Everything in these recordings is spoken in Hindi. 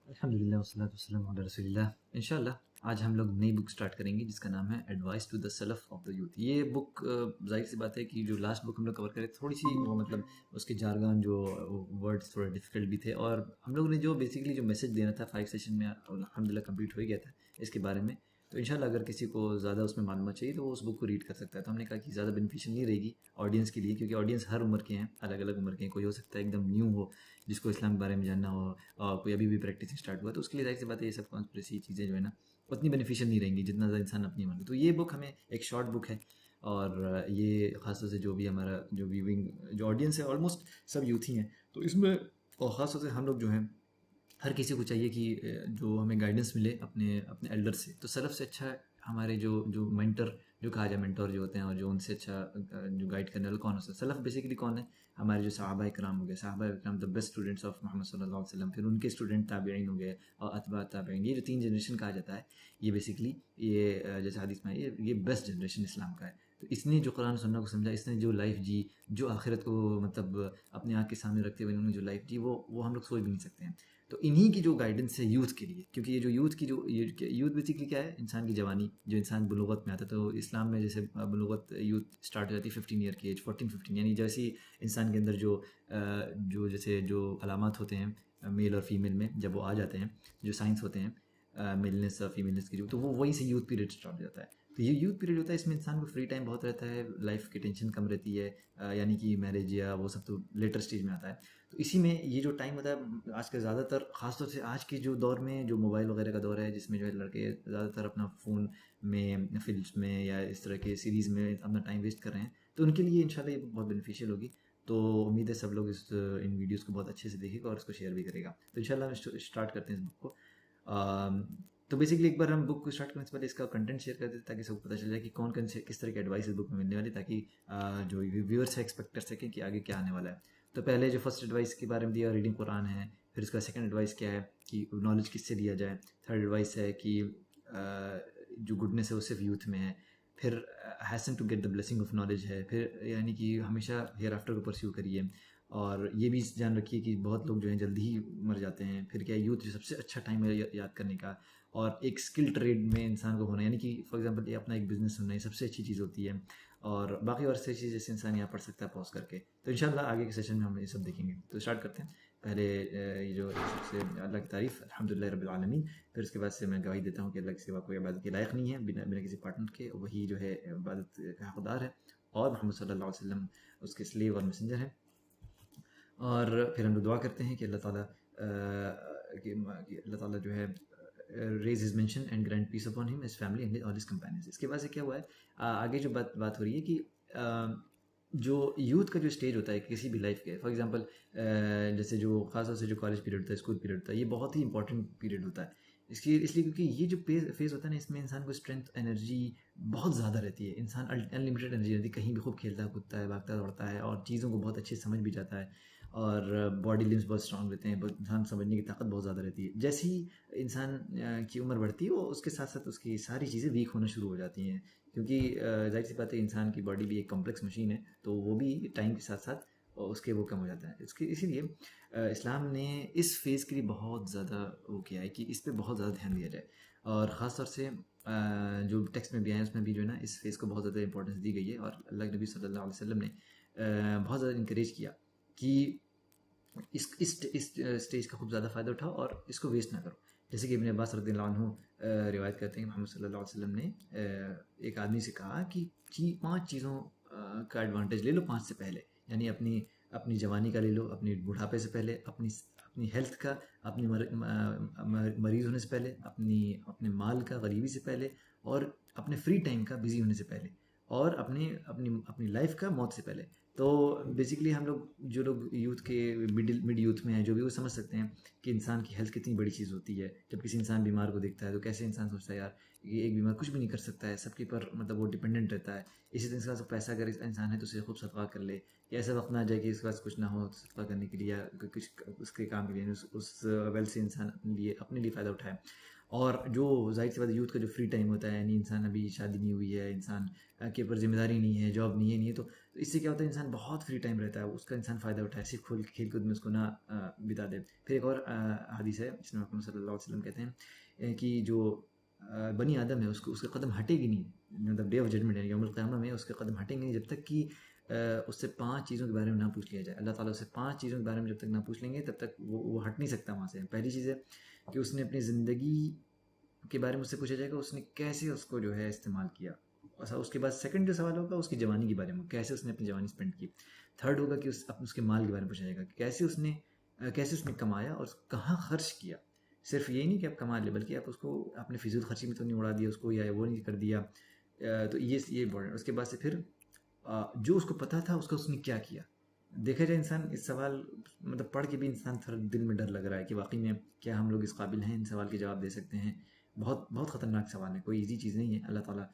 अल्हम्दुलिल्लाह वस्सलातु वस्सलामु अला रसूलिल्लाह। इंशाल्लाह आज हम लोग नई बुक स्टार्ट करेंगे जिसका नाम है एडवाइस टू द सलफ ऑफ द यूथ। ये बुक ज़ाहिर सी बात है कि जो लास्ट बुक हम लोग कवर करे थोड़ी सी वो मतलब उसके जारगन जो वर्ड्स थोड़े डिफिकल्ट भी थे, और हम लोग ने जो बेसिकली जो मैसेज देना था 5 सेशन में अल्हम्दुलिल्लाह कंप्लीट हो ही गया था इसके बारे में। तो इंशाल्लाह अगर किसी को ज़्यादा उसमें मालूमात चाहिए तो वो उस बुक को रीड कर सकता है। तो हमने कहा कि ज़्यादा बेनिफिशियल नहीं रहेगी ऑडियंस के लिए, क्योंकि ऑडियंस हर उम्र के हैं, अलग अलग उम्र के हैं। कोई हो सकता है एकदम न्यू हो जिसको इस्लाम के बारे में जानना हो, और कोई अभी भी प्रैक्टिस स्टार्ट हुआ, तो उसके लिए जाहिर सी बात है ये सब कॉन्स्पिरेसी चीज़ें जो है ना उतनी बेनिफिशियल नहीं रहेंगी जितना ज़्यादा इंसान अपनी उम्र। तो ये बुक हमें एक शॉर्ट बुक है, और ये ख़ासतौर से जो भी हमारा जो व्यूइंग जो ऑडियंस है ऑलमोस्ट सब यूथ ही हैं, तो इसमें और ख़ासतौर से हम लोग जो हैं हर किसी को चाहिए कि जो हमें गाइडेंस मिले अपने अपने एल्डर से। तो सलफ़ से अच्छा हमारे जो जो मेंटर जो कहा जाए, मेंटर जो होते हैं और जो उनसे अच्छा जो गाइड करने वाला कौन होता है। सलफ़ बेसिकली कौन है? हमारे जो सहाबाए किराम हो गए, सहाबाए किराम the best students of Muhammad सल्लल्लाहु अलैहि वसल्लम, फिर उनके स्टूडेंट ताबईन हो गए और अतबा ताबईन। ये जो 3 जनरेशन कहा जाता है, ये बेसिकली ये जैसे हदीस में है, ये बेस्ट जनरेशन इस्लाम का है। तो इसने जो कुरान सुन्नत को समझा, इसने जो लाइफ जी, जो आखिरत को मतलब अपनी आँख के सामने रखते हुए इन्होंने जो लाइफ जी, वो हम लोग सोच भी नहीं सकते हैं। तो इन्हीं की जो गाइडेंस है यूथ के लिए, क्योंकि ये जो यूथ की जो ये यूथ बेसिकली क्या है? इंसान की जवानी, जो इंसान बुलूगत में आता है। तो इस्लाम में जैसे बुलूगत यूथ स्टार्ट हो जाती है 15 ईयर की एज, 14-15, यानी जैसे ही इंसान के अंदर जो जैसे जो अलामत होते हैं मेल और फीमेल में, जब वो आ जाते हैं, जो साइंस होते हैं मेलनेस और फीमेलनेस की, जो तो वो वहीं से यूथ पीरियड स्टार्ट हो जाता है। तो ये यूथ पीरियड होता है, इसमें इंसान को फ्री टाइम बहुत रहता है, लाइफ की टेंशन कम रहती है, यानी कि मैरिज या वो सब तो लेटर स्टेज में आता है। तो इसी में ये जो टाइम होता है आज का ज़्यादातर, ख़ासतौर से आज के जो दौर में जो मोबाइल वगैरह का दौर है, जिसमें जो है लड़के ज़्यादातर अपना फ़ोन में, फ़िल्म्स में या इस तरह के सीरीज़ में अपना टाइम वेस्ट कर रहे हैं, तो उनके लिए इंशाल्लाह ये बहुत बेनिफिशियल होगी। तो उम्मीद है सब लोग इन वीडियोज़ को बहुत अच्छे से देखेगा और इसको शेयर भी करेगा। तो इंशाल्लाह हम स्टार्ट करते हैं इस बुक को। तो बेसिकली एक बार हम बुक को स्टार्ट करने से पहले इसका कंटेंट शेयर कर देते हैं, ताकि सबको पता चल जाए कि कौन कौन से किस तरह की एडवाइस इस बुक में मिलने वाली, ताकि जो व्यूअर्स है एक्सपेक्ट कर सकें कि आगे क्या आने वाला है। तो पहले जो फर्स्ट एडवाइस के बारे में दिया, रीडिंग कुरान है। फिर उसका सेकंड एडवाइस क्या है कि नॉलेज किससे लिया जाए। थर्ड एडवाइस है कि जो गुडनेस है वो सिर्फ यूथ में है। फिर hasten to get the blessing of knowledge है। फिर यानी कि हमेशा हेयर आफ्टर को परस्यू करिए, और ये भी ध्यान रखिए कि बहुत लोग जो हैं जल्दी ही मर जाते हैं। फिर क्या है, यूथ जो सबसे अच्छा टाइम है याद करने का, और एक स्किल ट्रेड में इंसान को होना, यानी कि फॉर एग्जांपल ये अपना एक बिजनेस होना, ये सबसे अच्छी चीज़ होती है। और बाकी और से चीज़ जैसे इंसान यहाँ पढ़ सकता है पॉज करके। तो इंशाल्लाह आगे के सेशन में हम ये सब देखेंगे। तो स्टार्ट करते हैं। पहले ये जो सबसे अल्लाह की तारीफ़, अल्हम्दुलिल्लाह रब्बिल आलमीन। फिर उसके बाद से मैं गवाही देता हूँ कि अल्लाह के सिवा कोई इबादत के लायक नहीं है, बिना बिना किसी पार्टनर के, वही जो है इबादत का हकदार है, और मोहम्मद सल्लल्लाहु अलैहि वसल्लम उसके स्लेव और मैसेंजर हैं। और फिर हम लोग दुआ करते हैं कि अल्लाह ताला कि अल्लाह ताला जो है raise his mention and grant peace upon him, his family and all his companions. इसके बाद से क्या हुआ है, आगे जो बात हो रही है कि जो यूथ का जो स्टेज होता है किसी भी लाइफ के, फॉर एग्जांपल जैसे जो खासतौर से जो कॉलेज पीरियड होता है, स्कूल पीरियड होता है, ये बहुत ही इंपॉर्टेंट पीरियड होता है। इसलिए क्योंकि ये जो फेज होता है ना, इसमें इंसान को स्ट्रेंथ एनर्जी बहुत ज़्यादा रहती है। इंसान अनलिमिटेड एनर्जी रहती है, कहीं भी खूब खेलता कूदता है, भागता दौड़ता है, और चीज़ों को बहुत अच्छे से समझ भी जाता है, और बॉडी लिम्स बहुत स्ट्रांग रहते हैं, इंसान समझने की ताकत बहुत ज़्यादा रहती है। जैसे ही इंसान की उम्र बढ़ती है, वो उसके साथ साथ उसकी सारी चीज़ें वीक होना शुरू हो जाती हैं, क्योंकि जाहिर सी बात है इंसान की बॉडी भी एक कॉम्प्लेक्स मशीन है, तो वो भी टाइम के साथ साथ उसके वो कम हो जाता है। इसके इसीलिए इस्लाम ने इस फेज़ के लिए बहुत ज़्यादा वो किया है कि इस पे बहुत ज़्यादा ध्यान दिया जाए, और ख़ास तौर से जो टेक्स्ट में भी आया है उसमें भी जो है ना इस फेज़ को बहुत ज़्यादा इंपॉर्टेंस दी गई है, और अल्लाह के नबी सल्लल्लाहु अलैहि वसल्लम ने बहुत ज़्यादा इंकरेज किया कि इस स्टेज का खूब ज़्यादा फ़ायदा उठाओ और इसको वेस्ट ना करो। जैसे कि इब्न अब्बास रज़ियल्लाहु अन्हु रिवायत करते हैं कि मोहम्मद सल्लल्लाहु अलैहि वसल्लम ने एक आदमी से कहा कि 5 चीज़ों का एडवांटेज ले लो 5 से पहले, यानी अपनी अपनी जवानी का ले लो, अपनी बुढ़ापे से पहले, अपनी अपनी हेल्थ का, अपनी मरीज़ होने से पहले, अपने माल का गरीबी से पहले, और अपने फ्री टाइम का बिज़ी होने से पहले, और अपनी अपनी अपनी लाइफ का मौत से पहले। तो बेसिकली हम लोग जो लोग यूथ के मिड यूथ में हैं, जो भी वो समझ सकते हैं कि इंसान की हेल्थ कितनी बड़ी चीज़ होती है। जब किसी इंसान बीमार को देखता है तो कैसे इंसान सोचता है यार ये एक बीमार कुछ भी नहीं कर सकता है, सबके पर मतलब वो डिपेंडेंट रहता है। इसी तरह से पैसा अगर इंसान है तो उसे खूब सदका कर ले, या ऐसा वक्त ना आ जाए कि इसके पास कुछ ना हो तो सदका करने के लिए या कुछ उसके काम के लिए, उस वेल्थ से इंसान अपने लिए फ़ायदा उठाए। और जो ज़ाहिर सी बात है यूथ का जो फ्री टाइम होता है, यानी इंसान अभी शादी नहीं हुई है, इंसान के ऊपर जिम्मेदारी नहीं है, जॉब नहीं है, तो तो इससे क्या होता है, इंसान बहुत फ्री टाइम रहता है, उसका इंसान फ़ायदा उठाए, सिर्फ खेल कूद में उसको ना बिता दे। फिर एक और हदीस है जिसमें मोहम्मद सल्लल्लाहु अलैहि वसल्लम कहते हैं कि जो बनी आदम है उसको उसके कदम हटेगी नहीं, मतलब डे ऑफ जजमेंट है यौमुल क़यामा में उसके कदम हटेंगे नहीं जब तक कि उससे 5 चीज़ों के बारे में ना पूछ लिया जाए। अल्लाह ताला उससे 5 चीज़ों के बारे में जब तक ना पूछ लेंगे तब तक वो हट नहीं सकता वहाँ से। पहली चीज़ है कि उसने अपनी ज़िंदगी के बारे में उससे पूछा जाएगा, उसने कैसे उसको जो है इस्तेमाल किया। अच्छा, उसके बाद सेकंड जो सवाल होगा उसकी जवानी के बारे में, कैसे उसने अपनी जवानी स्पेंड की। थर्ड होगा कि उसके माल के बारे में पूछा जाएगा, कैसे उसने कमाया और कहाँ खर्च किया। सिर्फ ये नहीं कि आप कमा ले, बल्कि आप उसको आपने फिजूल खर्ची में तो नहीं उड़ा दिया उसको, या वो नहीं कर दिया। तो ये इम्पोर्टेंट। उसके बाद से फिर जो उसको पता था उसका उसने क्या किया। देखा जाए इंसान इस सवाल मतलब पढ़ के भी इंसान थोड़ा दिल में डर लग रहा है कि वाकई में क्या हम लोग इस काबिल हैं इन सवाल के जवाब दे सकते हैं। बहुत बहुत ख़तरनाक सवाल है, कोई इजी चीज़ नहीं है। अल्लाह ताला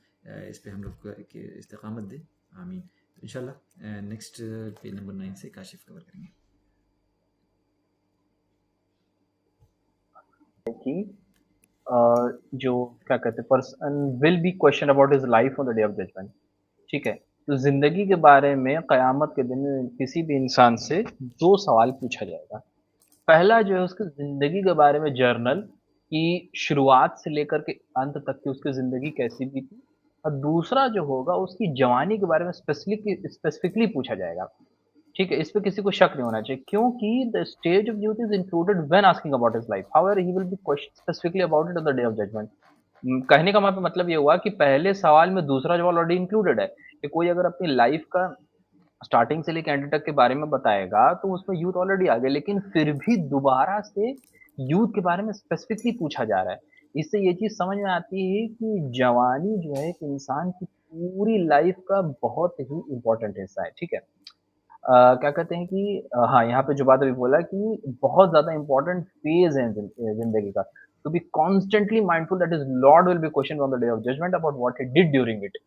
इस पे हम लोग को इस्तिकामत दे, आमीन। तो इंशाल्लाह नेक्स्ट पेज नंबर 9 से काशिफ कवर करेंगे। कि जो क्या कहते हैं, person will be question about his life on the day of judgment. ठीक है, तो जिंदगी के बारे में कयामत के दिन किसी भी इंसान से 2 सवाल पूछा जाएगा। पहला जो है उसकी ज़िंदगी के बारे में जर्नल, कि शुरुआत से लेकर के अंत तक की उसकी ज़िंदगी कैसी बीती, और दूसरा जो होगा उसकी जवानी के बारे में स्पेसिफिकली पूछा जाएगा। ठीक है, इस पे किसी को शक नहीं होना चाहिए, क्योंकि the stage of youth is included when asking about his life, however he will be question specifically about it on the day of judgment. कहने का मतलब ये हुआ कि पहले सवाल में दूसरा सवाल ऑलरेडी इंक्लूडेड है, कि कोई अगर अपनी लाइफ का स्टार्टिंग से लेके एंड तक के बारे में बताएगा, तो उसमें यूथ ऑलरेडी आ गया, लेकिन फिर भी दोबारा से यूथ के बारे में स्पेसिफिकली पूछा जा रहा है। इससे ये चीज़ समझ में आती है कि जवानी जो है एक इंसान की पूरी लाइफ का बहुत ही इम्पोर्टेंट हिस्सा है, ठीक है? क्या कहते हैं कि हाँ, यहाँ पे जो बात अभी बोला कि बहुत ज़्यादा इम्पोर्टेंट फेज़ है ज़िंदगी का। To be constantly mindful that his lord will be questioned on the day of judgment about what he did during it.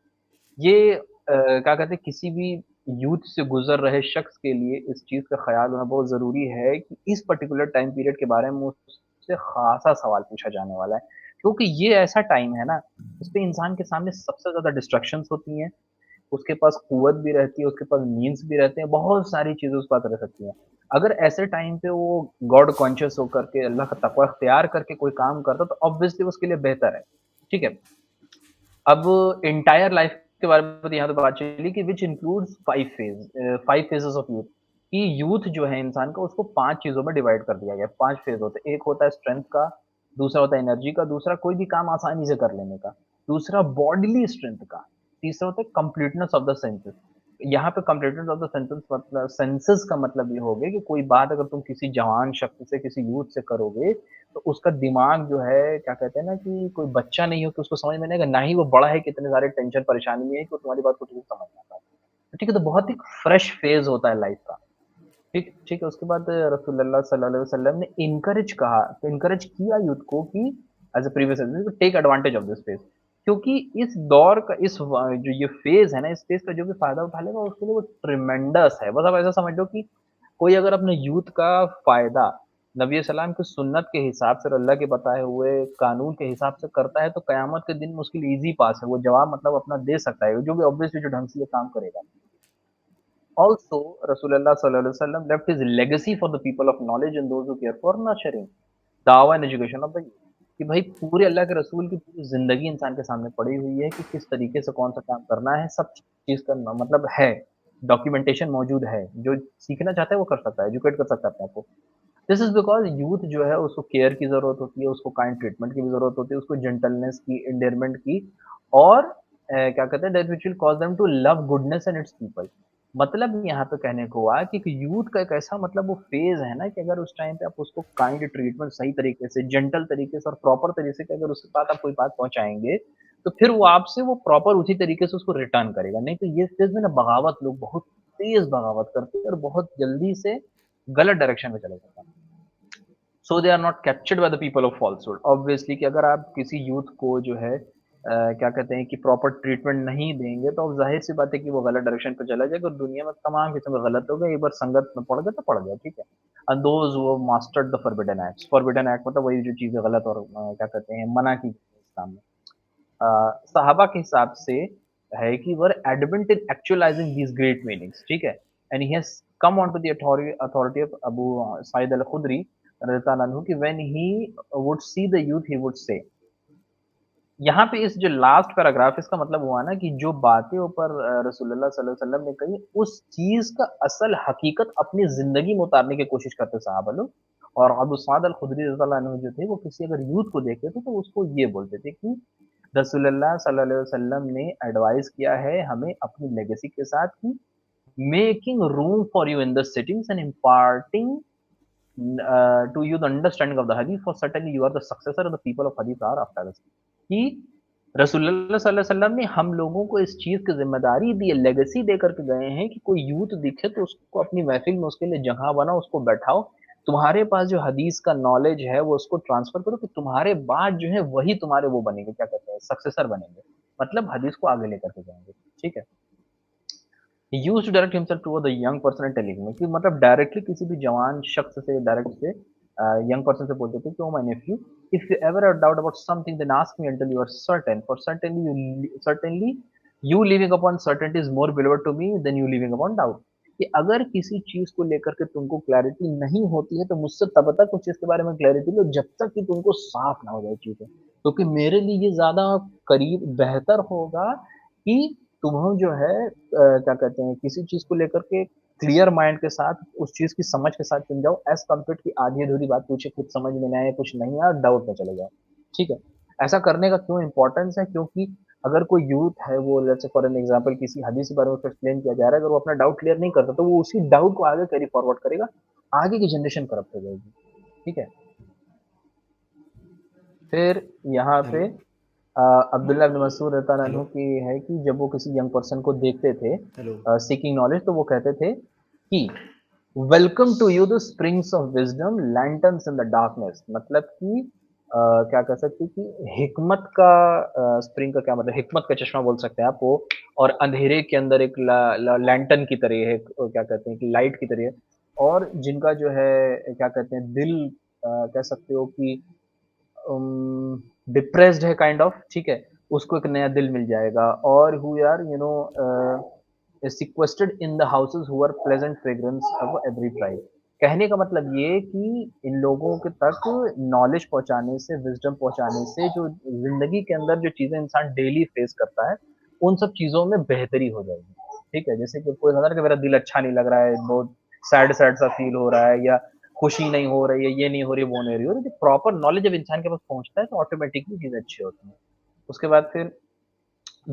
ये क्या कहते हैं, किसी भी यूथ से गुज़र रहे शख्स के लिए इस चीज़ का ख़्याल होना बहुत ज़रूरी है कि इस पर्टिकुलर टाइम पीरियड के बारे में उससे ख़ासा सवाल पूछा जाने वाला है। क्योंकि ये ऐसा टाइम है ना, इसपे इंसान के सामने सबसे ज़्यादा डिस्ट्रैक्शंस होती हैं, उसके पास कुव्वत भी रहती है, उसके पास मीन्स भी रहते हैं, बहुत सारी चीज़ें उसके पास रह सकती हैं। अगर ऐसे टाइम पे वो गॉड कॉन्शियस होकर के अल्लाह का तक़वा इख्तियार करके कोई काम करता, तो ऑब्वियसली उसके लिए बेहतर है। ठीक है? अब एंटायर लाइफ के बारे में तो यहाँ तो बात चली कि which includes 5 phases of youth, कि यूथ जो है इंसान का उसको 5 चीज़ों में डिवाइड कर दिया गया है। 5 फेज़ होते हैं। एक होता है स्ट्रेंथ का, दूसरा होता है एनर्जी का, दूसरा कोई भी काम आसानी से कर लेने का, दूसरा बॉडीली स्ट्रेंथ का, तीसरा होता है कंप्लीटनेस ऑफ द सेंसेस। यहाँ पे कंप्लीटनेस ऑफ द सेंसेस मतलब सेंसेस का मतलब ये हो गया कि कोई बात अगर तुम किसी जवान शख्स से, किसी यूथ से करोगे, तो उसका दिमाग जो है क्या कहते हैं ना, कि कोई बच्चा नहीं हो कि उसको समझ में नहीं आएगा, ना ही वो बड़ा है कि इतने सारे टेंशन परेशानी में है कि वो तुम्हारी बात को ठीक से समझ ना पाए। तो ठीक है, तो बहुत ही फ्रेश फेज़ होता है लाइफ़ का। ठीक ठीक है, उसके बाद रसूलुल्लाह सल्लल्लाहु अलैहि वसल्लम ने एनकरेज किया यूथ को कि as a previous take advantage of this phase, क्योंकि इस दौर का जो ये फेज़ है ना, इस फेज़ का जो भी फ़ायदा उठा लेगा उसके लिए वो ट्रेमेंडस है। बस आप ऐसा समझ लो कि कोई अगर अपने यूथ का फ़ायदा नबी सलाम की सुन्नत के हिसाब से और अल्लाह के बताए हुए कानून के हिसाब से करता है, तो कयामत के दिन में उसके लिए ईज़ी पास है। वो जवाब मतलब अपना दे सकता है, जो भी ऑब्वियसली जो ढंग से ये काम करेगा। Also, Rasulullah sallallahu alaihi wasallam left his legacy for the people of knowledge and those who care for nurturing, दावा and education of the youth, कि भाई पूरे अल्लाह के रसूल की पूरी ज़िंदगी इंसान के सामने पड़ी हुई है कि किस तरीके से कौन-सा काम करना है, सब चीज़ का मतलब है, डॉक्यूमेंटेशन मौजूद है। जो सीखना चाहता है वो कर सकता है, एजुकेट कर सकता है अपने आप को। दिस इज़ बिकॉज़ यूथ जो है उसको केयर की ज़रूरत होती है, उसको काइंड ट्रीटमेंट की भी ज़रूरत होती है, उसको जेंटलनेस की, एंडेयरमेंट की, और क्या कहते हैं, that which will cause them to love goodness and its people. मतलब यहाँ पे कहने को हुआ कि यूथ का एक ऐसा मतलब वो फ़ेज़ है ना, कि अगर उस टाइम पे आप उसको काइंड ट्रीटमेंट सही तरीके से, जेंटल तरीके से और प्रॉपर तरीके से अगर उसके पास आप कोई बात पहुँचाएँगे, तो फिर वो आपसे वो प्रॉपर उसी तरीके से उसको रिटर्न करेगा। नहीं तो ये फ़ेज़ में ना बगावत, लोग बहुत तेज़ बगावत करते हैं और बहुत जल्दी से गलत डायरेक्शन में चले जाते हैं। So they are not captured by the people of falsehood. Obviously कि अगर आप किसी यूथ को जो है क्या कहते हैं कि प्रॉपर ट्रीटमेंट नहीं देंगे, तो अब ज़ाहिर-सी बात है कि वो गलत डायरेक्शन पे चला जाएगा और दुनिया में तमाम किस्म के गलत लोग हैं, एक बार संगत में पड़ गए तो पड़ गए, ठीक है? And those who have mastered the forbidden acts. Forbidden act मतलब वही जो चीज़ें गलत और क्या कहते हैं मना की गई हैं इस्लाम में। सहाबा के हिसाब से है कि were adamant in actualizing these great meanings, ठीक है। And he has come on to the authority of Abu Saeed al Khudri रज़ियल्लाहु अन्हु कि when he would see the youth he would say, यहाँ पे इस जो लास्ट पैराग्राफ इसका मतलब हुआ ना कि जो बातें ऊपर रसूलुल्लाह सल्लल्लाहु अलैहि वसल्लम ने कही, उस चीज़ का असल हकीकत अपनी ज़िंदगी में उतारने की कोशिश करते सहाबा लोग। और अबू सईद अल खुदरी रज़ियल्लाहु अन्हु जो थे, वो किसी अगर यूथ को देखते थे, तो उसको ये बोलते थे कि रसूलुल्लाह सल्लल्लाहु अलैहि वसल्लम ने एडवाइस किया है हमें अपनी लेगेसी के साथ कि making room for you in the sittings and imparting to you the understanding of the hadith, for certainly you are the successor of the people of hadith are after us, कि रसूलुल्लाह सल्लल्लाहु अलैहि वसल्लम ने हम लोगों को इस चीज़ की ज़िम्मेदारी दी है, लेगेसी दे कर के गए हैं कि कोई यूथ दिखे तो उसको अपनी महफ़िल में उसके लिए जगह बनाओ, उसको बैठाओ। तुम्हारे पास जो हदीस का नॉलेज है वो उसको ट्रांसफ़र करो कि तुम्हारे बाद जो है वही तुम्हारे वो बनेंगे, क्या कहते हैं, सक्सेसर बनेंगे। मतलब हदीस को आगे लेकर के जाएँगे, ठीक है? He used to direct himself toward the young person and telling him कि मतलब डायरेक्टली किसी भी जवान शख्स से डायरेक्ट से यंग पर्सन से बोलते थे कि oh my nephew, if you ever have doubt about something then ask me until you are certain, for certainly you living upon certainty is more beloved to me than you living upon doubt. कि अगर किसी चीज को लेकर के तुमको क्लैरिटी नहीं होती है तो मुझसे तब तक उस चीज के बारे में क्लैरिटी लो जब तक कि तुमको साफ ना हो जाए चीजें, क्योंकि मेरे लिए ये ज्यादा करीब बेहतर होगा कि तुम्हें जो है क्या कहते हैं, किसी चीज को लेकर के क्लियर माइंड के साथ उस चीज की समझ के साथ चुन जाओ, एज कम्पेयर की आधी अधूरी बात पूछे, कुछ समझ में नहीं आया, कुछ नहीं आया, डाउट में चले जाओ, ठीक है। ऐसा करने का क्यों इंपॉर्टेंस है, क्योंकि अगर कोई यूथ है, वो let's say for an example किसी हदीस के बारे में उसको एक्सप्लेन किया जा रहा है, अगर वो अपना डाउट क्लियर नहीं करता तो वो उसी डाउट को आगे कैरी फॉरवर्ड करेगा, आगे की जनरेशन करप्ट हो जाएगी, ठीक है। फिर यहाँ पे हेलो। अब्दुल्ला इब्न मसूद रज़ियल्लाहु हेलो। अन्हु की है कि जब वो किसी यंग पर्सन को देखते थे हेलो। सीकिंग नॉलेज, तो वो कहते थे कि welcome to you the springs of wisdom lanterns in the darkness, मतलब कि क्या कह सकते हैं कि हिकमत का स्प्रिंग का क्या मतलब, हिकमत का चश्मा बोल सकते हैं आप वो, और अंधेरे के अंदर एक लैंटर्न की तरह है, क्या कहते हैं कि लाइट की तरह है, और जिनका जो है क्या कहते हैं दिल, कह सकते हो कि डिप्रेस्ड है काइंड ऑफ, ठीक है, उसको एक नया दिल मिल जाएगा, और who are you no sequestered in the houses who are pleasant fragrance of every tribe। कहने का मतलब ये कि इन लोगों के तक नॉलेज पहुंचाने से, विजडम पहुंचाने से, जो जिंदगी के अंदर जो चीजें इंसान डेली फेस करता है, उन सब चीजों में बेहतरी हो जाएगी, ठीक है। जैसे कि कोई होता है कि मेरा दिल अच्छा नहीं लग रहा है, बहुत सैड सैड सा फील हो रहा है, या खुशी नहीं हो रही है, ये नहीं हो रही, वो नहीं हो रही, तो प्रॉपर नॉलेज जब इंसान के पास पहुंचता है तो ऑटोमेटिकली चीजें अच्छी होती हैं। उसके बाद फिर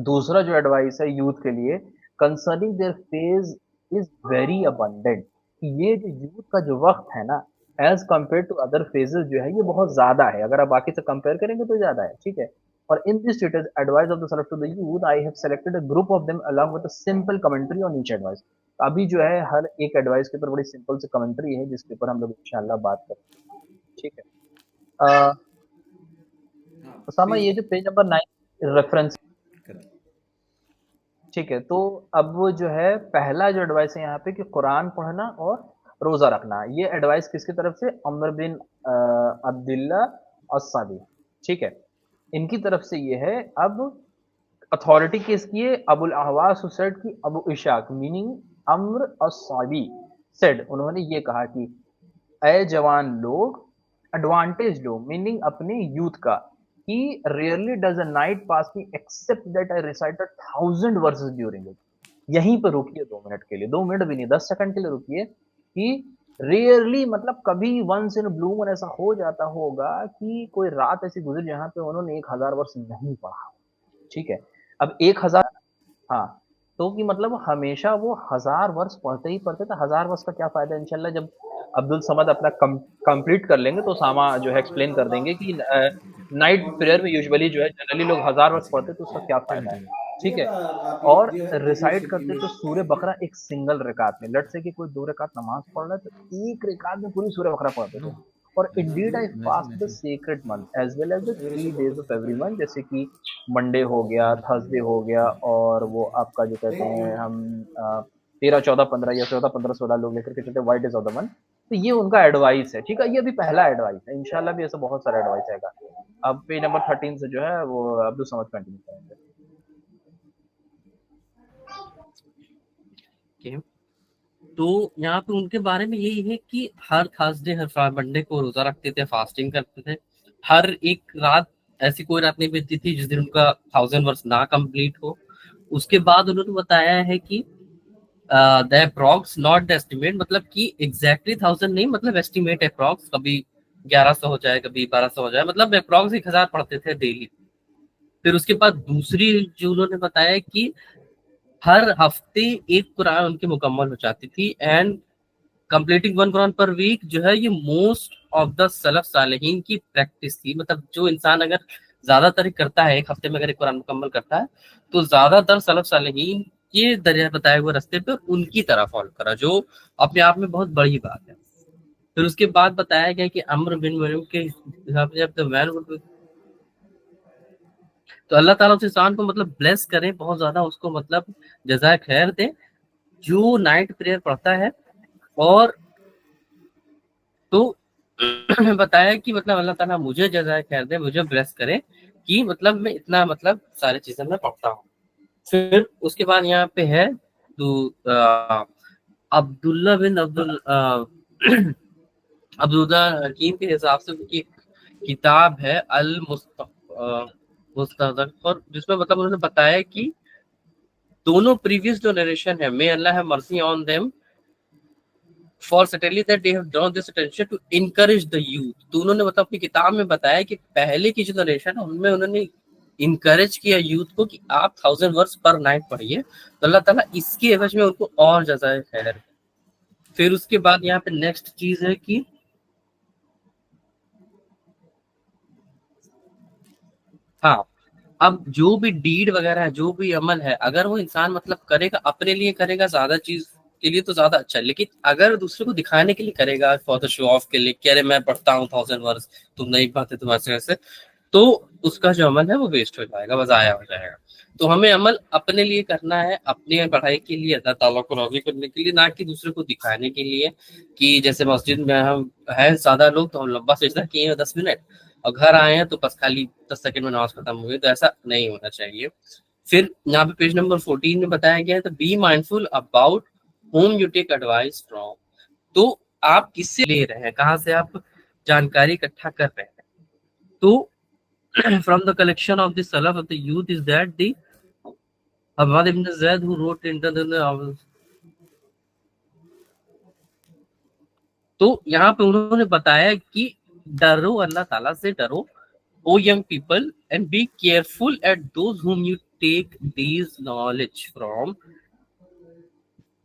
दूसरा जो एडवाइस है यूथ के लिए concerning their phase is very abundant, कि ये जो यूथ का जो वक्त है ना, as compare to other phases जो है ये बहुत ज्यादा है, अगर आप बाकी से कंपेयर करेंगे तो ज्यादा है, ठीक है। और in this status advice of the सलफ to the youth I have selected a group of them along with a simple commentary on each advice. अभी जो है हर एक एडवाइस के ऊपर बड़ी सिंपल सी कमेंट्री है जिसके ऊपर हम लोग इंशाल्लाह बात करेंगे, ठीक है। अ, हाँ, उसामा, प्लीज ये जो पेज नंबर 9 रेफरेंस, कर दी। ठीक है, तो अब वो जो है पहला जो एडवाइस है यहाँ पे कि कुरान पढ़ना और रोजा रखना, ये एडवाइस किसकी तरफ से, अमर बिन अब्दुल्ला अस्सादी, ठीक है, इनकी तरफ से ये है। अब अथॉरिटी किसकी है, अबुल अहवास हुसैन की, अबू इशाक मीनिंग अम्र अस्सादी सेड, उन्होंने ये कहा कि अय जवान लोग, एडवांटेज लो मीनिंग अपने यूथ का, कि rarely does a night pass me except that I recited 1000 verses during it. यहीं पर रुकिए 2 मिनट के लिए, 2 मिनट भी नहीं, 10 सेकंड के लिए रुकिए, कि रेयरली मतलब कभी वंस इन ब्लू मून ऐसा हो जाता होगा कि कोई रात ऐसी गुजरी जहां पे उन्होंने 1000 वर्ष नहीं पढ़ा, ठीक है। अब 1000, हाँ, तो कि मतलब हमेशा वो 1000 वर्ष पढ़ते ही पढ़ते थे, 1000 वर्ष का क्या फायदा, इंशाल्लाह जब अब्दुल समद अपना कंप्लीट कर लेंगे तो सामा जो है एक्सप्लेन कर देंगे कि नाइट प्रेयर में यूजुअली जो है जनरली लोग 1000 वर्ष पढ़ते तो उसका क्या फायदा है, ठीक है। और रिसाइट करते तो सूर्य बकरा एक सिंगल रिकात में, लेट्स से कि कोई 2 रिकात नमाज पढ़ रहा है तो एक रिकात में पूरी सूर्य बकरा पढ़ते नो। थे। और indeed I message fast the message. Sacred month as well as the 3 days of every month, जैसे कि मंडे हो गया, थर्सडे हो गया, और वो आपका जो कहते हैं हम 13 14 15 या 14 15 16 लोग लेकर के चलते white days of the month. तो ये उनका एडवाइस है, ठीक है, ये अभी पहला एडवाइस है, इंशाल्लाह भी ऐसा बहुत सारा एडवाइस आएगा। अब पेज नंबर 13 से जो है वो अब्दुल समद कंटिन्यू करेंगे। के हैं। तो यहाँ पे उनके बारे में यही है कि हर थर्सडे हर मंडे को रोजा रखते थे, फास्टिंग करते थे। हर एक रात, ऐसी कोई रात नहीं बीतती थी जिस दिन उनका 1000 वर्ष ना कंप्लीट हो। उसके बाद उन्होंने बताया है कि the approx not the estimate, मतलब कि एग्जैक्टली 1000 नहीं, मतलब एस्टिमेट अप्रॉक्स, कभी 1100 हो जाए, कभी 1200 हो जाए, मतलब अप्रॉक्स 1000 पढ़ते थे डेली। फिर उसके बाद दूसरी जो उन्होंने बताया कि हर हफ्ते एक कुरान उनकी मुकम्मल हो जाती थी, एंड कंप्लीटिंग वन कुरान पर वीक जो है ये most of the self Saleheen की प्रैक्टिस थी। मतलब जो इंसान अगर ज्यादातर करता है, एक हफ्ते में अगर एक कुरान मुकम्मल करता है, तो ज्यादातर सलफ सालेहीन के दरिया बताए हुए रास्ते पे उनकी तरह फॉलो करा, जो अपने आप में बहुत बड़ी बात है। फिर उसके बाद बताया गया कि अम्र बिन मरियम के हिसाब से, जब द मैन, तो अल्लाह ताला उस इंसान को मतलब ब्लेस करे बहुत ज्यादा, उसको मतलब जज़ाए खैर दे, जो नाइट प्रेयर पढ़ता है। और तो बताया कि मतलब अल्लाह ताला मुझे जज़ाए खैर दे, मुझे ब्लेस करे कि मतलब मैं इतना मतलब सारी चीजें मैं पढ़ता हूँ। फिर उसके बाद यहाँ पे है तो अब्दुल्ला बिन अब्दुल्ला हकीम के हिसाब से उनकी किताब है अल मुस्तदरक, जिसमें मतलब उन्होंने बताया कि दोनों प्रीवियस जो नरेशन है, may Allah have mercy on them, for certainly that they have drawn this attention to encourage the youth. तो उन्होंने मतलब अपनी किताब में बताया कि पहले की जो जनरेशन है उनमें उन्होंने इनकरेज किया यूथ को कि आप 1000 वर्स पर नाइट पढ़िए, तो अल्लाह ताला इसके एवज में उनको और जज़ाए खैर। फिर उसके बाद यहाँ पे नेक्स्ट चीज है कि हाँ, अब जो भी डीड वगैरह है, जो भी अमल है, अगर वो इंसान मतलब करेगा अपने लिए, करेगा ज्यादा चीज के लिए तो ज्यादा अच्छा है, लेकिन अगर दूसरे को दिखाने के लिए करेगा, फॉर द शो ऑफ के लिए, कह रहे मैं पढ़ता हूँ 1000 वर्ष, तुम नहीं पढ़ते, तुम ऐसे ऐसे, तो उसका जो अमल है वो वेस्ट हो जाएगा, वो जाया हो जाएगा। तो हमें अमल अपने लिए करना है, अपनी पढ़ाई के लिए, अल्लाह ताला को राजी करने के लिए, ना कि दूसरे को दिखाने के लिए। कि जैसे मस्जिद में हम है ज्यादा लोग, तो हम लंबा सजदा किए हैं 10 मिनट, और घर आए हैं तो बस खाली 10 सेकंड में नमाज खत्म हो गई, तो ऐसा नहीं होना चाहिए। फिर यहाँ पे पेज नंबर 14 में बताया गया है, तो be mindful about whom you take advice from. तो आप किससे ले रहे हैं, कहाँ से आप जानकारी इकट्ठा कर रहे हैं। तो from the collection of the salaf of the youth is that the Hamad ibn Zaid who wrote into the, तो यहाँ पे उन्होंने बताया कि डरो, अल्लाह ताला से डरो, oh young people, and be careful at those whom you take these knowledge from।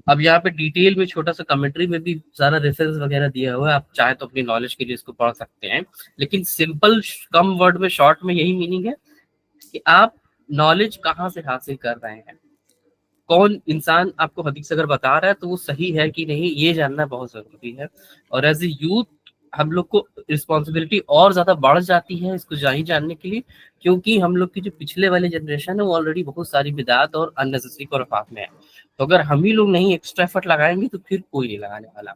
अब यहाँ पे डिटेल में छोटा सा कमेंट्री में भी सारा रेफरेंस वगैरह दिया हुआ है, आप चाहे तो अपनी नॉलेज के लिए इसको पढ़ सकते हैं, लेकिन सिंपल कम वर्ड में शॉर्ट में यही मीनिंग है कि आप नॉलेज कहाँ से हासिल कर रहे हैं, कौन इंसान आपको हदीस अगर बता रहा है तो वो सही है कि नहीं, ये जानना बहुत जरूरी है। और एज ए यूथ हम लोग को रिस्पॉन्सिबिलिटी और ज्यादा बढ़ जाती है इसको जानने के लिए, क्योंकि हम लोग की जो पिछले वाले जनरेशन है वो ऑलरेडी बहुत सारी बिदात और अननेसेसरी खुराफात में है। तो अगर हम ही लोग नहीं एक्स्ट्रा एफर्ट लगाएंगे तो फिर कोई नहीं लगाने वाला।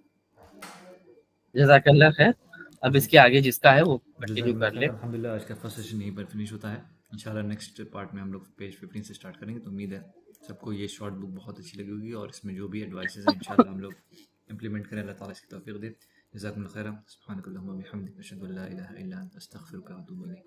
जज़ाकल्लाह खैर। अब जी, इसके आगे जिसका है वो कंटिन्यू जज़ाकल्लाह कर खैर। ले। अल्हम्दुलिल्लाह आज का फर्स्ट सेशन यहीं पर फिनिश होता है। इंशाल्लाह नेक्स्ट पार्ट में हम लोग पेज 15 से स्टार्ट करेंगे, तो उम्मीद है सबको ये शॉर्ट बुक बहुत अच्छी लगी होगी, और इसमें जो भी एडवाइसेस हैं इंशाल्लाह हम लोग इम्प्लीमेंट करें। अल्लाह ताला इसकी तौफीक दे। जज़ाकुमुल्लाह खैरन। सुब्हानकल्लाहुम्मा व बिहम्दिक, अशहदु अल्ला इलाहा इल्ला अंत, अस्तगफिरुका व अतूबु इलैक।